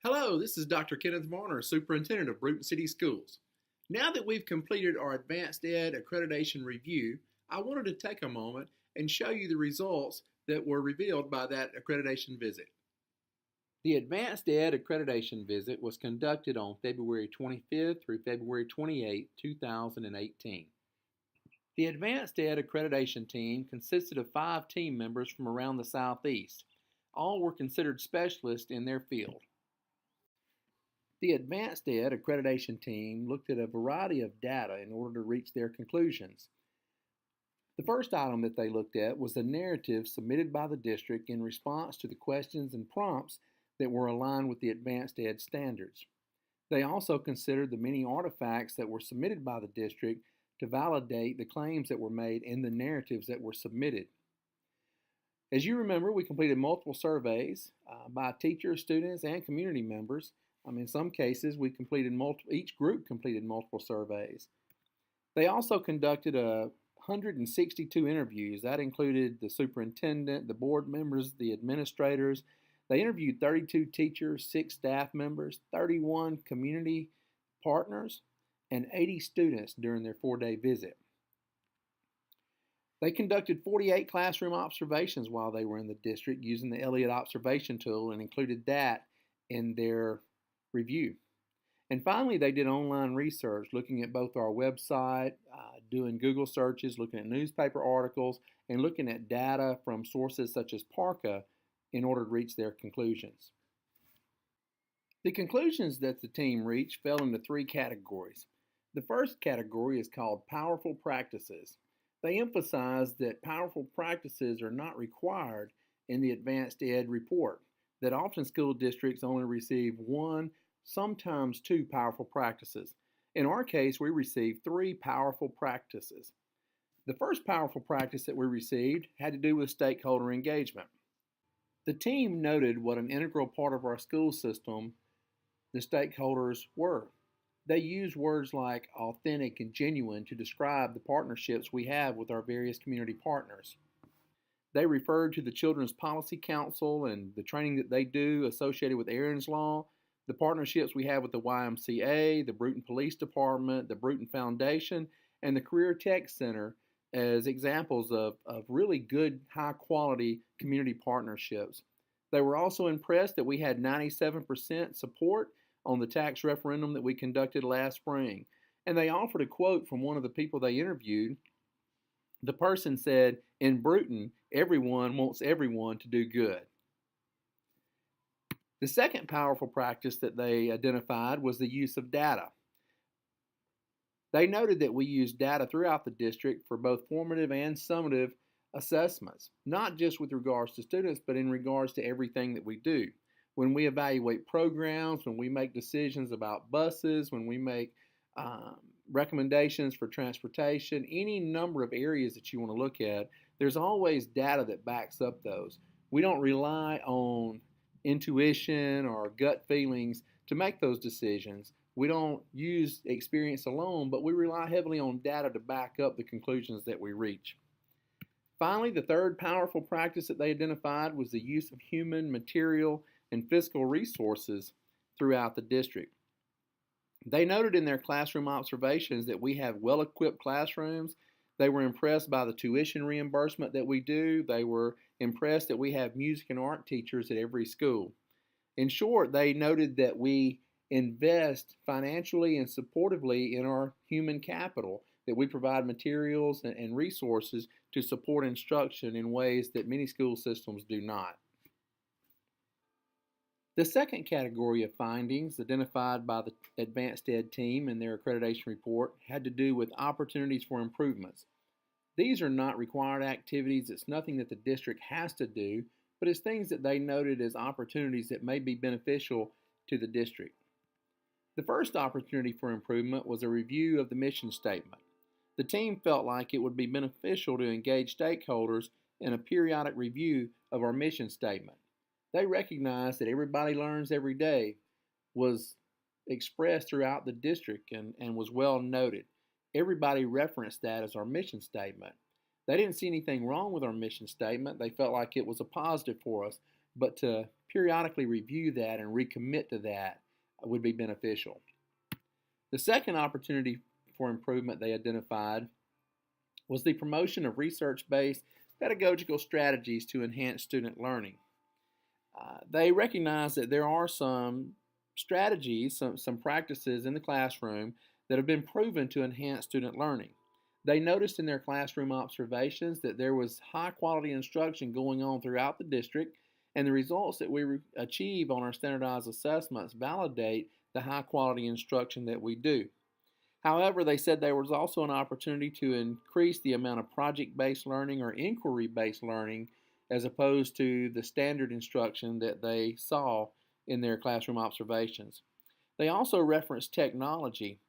Hello, this is Dr. Kenneth Varner, Superintendent of Brewton City Schools. Now that we've completed our Advanced Ed Accreditation Review, I wanted to take a moment and show you the results that were revealed by that accreditation visit. The Advanced Ed Accreditation visit was conducted on February 25th through February 28th, 2018. The Advanced Ed Accreditation team consisted of 5 team members from around the Southeast. All were considered specialists in their field. The Advanced Ed Accreditation team looked at a variety of data in order to reach their conclusions. The first item that they looked at was the narrative submitted by the district in response to the questions and prompts that were aligned with the Advanced Ed standards. They also considered the many artifacts that were submitted by the district to validate the claims that were made in the narratives that were submitted. As you remember, we completed multiple surveys by teachers, students, and community members. In some cases, each group completed multiple surveys. They also conducted 162 interviews. That included the superintendent, the board members, the administrators. They interviewed 32 teachers, 6 staff members, 31 community partners, and 80 students during their 4-day visit. They conducted 48 classroom observations while they were in the district using the Elliott observation tool and included that in their review. And finally, they did online research, looking at both our website, doing Google searches, looking at newspaper articles, and looking at data from sources such as PARCA in order to reach their conclusions. The conclusions that the team reached fell into 3 categories. The first category is called powerful practices. They emphasized that powerful practices are not required in the Advanced Ed report, that often school districts only receive 1, sometimes 2 powerful practices. In our case, we received 3 powerful practices. The first powerful practice that we received had to do with stakeholder engagement. The team noted what an integral part of our school system the stakeholders were. They used words like authentic and genuine to describe the partnerships we have with our various community partners. They referred to the Children's Policy Council and the training that they do associated with Aaron's Law, the partnerships we have with the YMCA, the Brewton Police Department, the Brewton Foundation, and the Career Tech Center as examples of really good, high-quality community partnerships. They were also impressed that we had 97% support on the tax referendum that we conducted last spring. And they offered a quote from one of the people they interviewed. The person said, "In Brewton, everyone wants everyone to do good." The second powerful practice that they identified was the use of data. They noted that we use data throughout the district for both formative and summative assessments, not just with regards to students, but in regards to everything that we do. When we evaluate programs, when we make decisions about buses, when we make recommendations for transportation, any number of areas that you want to look at, there's always data that backs up those. We don't rely on intuition or gut feelings to make those decisions. We don't use experience alone, but we rely heavily on data to back up the conclusions that we reach. Finally, the third powerful practice that they identified was the use of human, material, and fiscal resources throughout the district. They noted in their classroom observations that we have well-equipped classrooms. They were impressed by the tuition reimbursement that we do. They were impressed that we have music and art teachers at every school. In short, they noted that we invest financially and supportively in our human capital, that we provide materials and resources to support instruction in ways that many school systems do not. The second category of findings identified by the Advanced Ed team in their accreditation report had to do with opportunities for improvements. These are not required activities. It's nothing that the district has to do, but it's things that they noted as opportunities that may be beneficial to the district. The first opportunity for improvement was a review of the mission statement. The team felt like it would be beneficial to engage stakeholders in a periodic review of our mission statement. They recognized that everybody learns every day was expressed throughout the district and was well noted. Everybody referenced that as our mission statement. They didn't see anything wrong with our mission statement. They felt like it was a positive for us. but to periodically review that and recommit to that would be beneficial. The second opportunity for improvement they identified was the promotion of research-based pedagogical strategies to enhance student learning. They recognize that there are some strategies, some practices in the classroom that have been proven to enhance student learning. They noticed in their classroom observations that there was high quality instruction going on throughout the district, and the results that we achieve on our standardized assessments validate the high quality instruction that we do. However, they said there was also an opportunity to increase the amount of project-based learning or inquiry-based learning as opposed to the standard instruction that they saw in their classroom observations. They also referenced technology,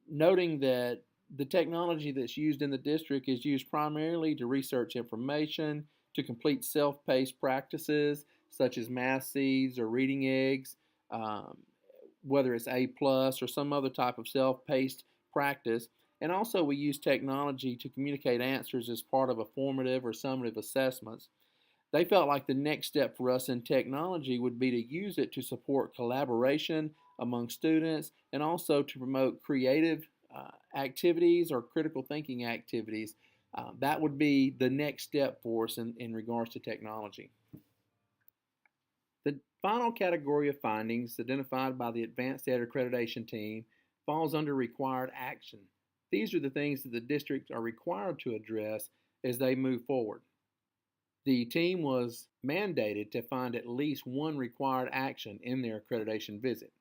noting that the technology that's used in the district is used primarily to research information, to complete self-paced practices such as math seeds or reading eggs, whether it's A+ or some other type of self-paced practice. And also we use technology to communicate answers as part of a formative or summative assessments. They felt like the next step for us in technology would be to use it to support collaboration among students and also to promote creative activities or critical thinking activities. That would be the next step for us in regards to technology. The final category of findings identified by the AdvancED Accreditation team falls under required action. These are the things that the districts are required to address as they move forward. The team was mandated to find at least one required action in their accreditation visit.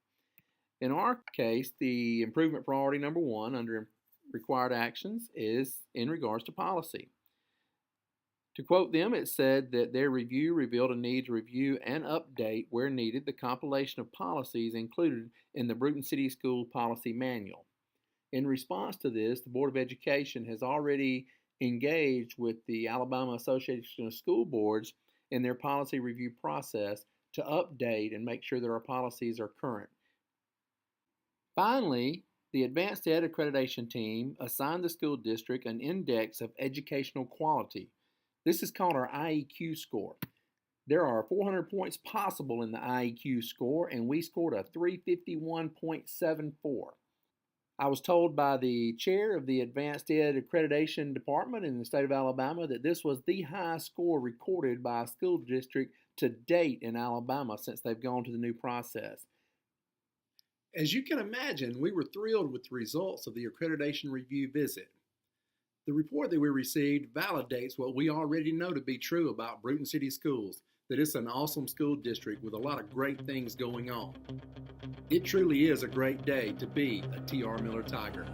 In our case, the improvement priority number 1 under required actions is in regards to policy. To quote them, it said that their review revealed a need to review and update, where needed, the compilation of policies included in the Brewton City School Policy Manual. In response to this, the Board of Education has already engaged with the Alabama Association of School Boards in their policy review process to update and make sure that our policies are current. Finally, the AdvancED Accreditation team assigned the school district an index of educational quality. This is called our IEQ score. There are 400 points possible in the IEQ score, and we scored a 351.74. I was told by the chair of the AdvancED Accreditation Department in the state of Alabama that this was the highest score recorded by a school district to date in Alabama since they've gone to the new process. As you can imagine, we were thrilled with the results of the accreditation review visit. The report that we received validates what we already know to be true about Brewton City Schools, that it's an awesome school district with a lot of great things going on. It truly is a great day to be a T.R. Miller Tiger.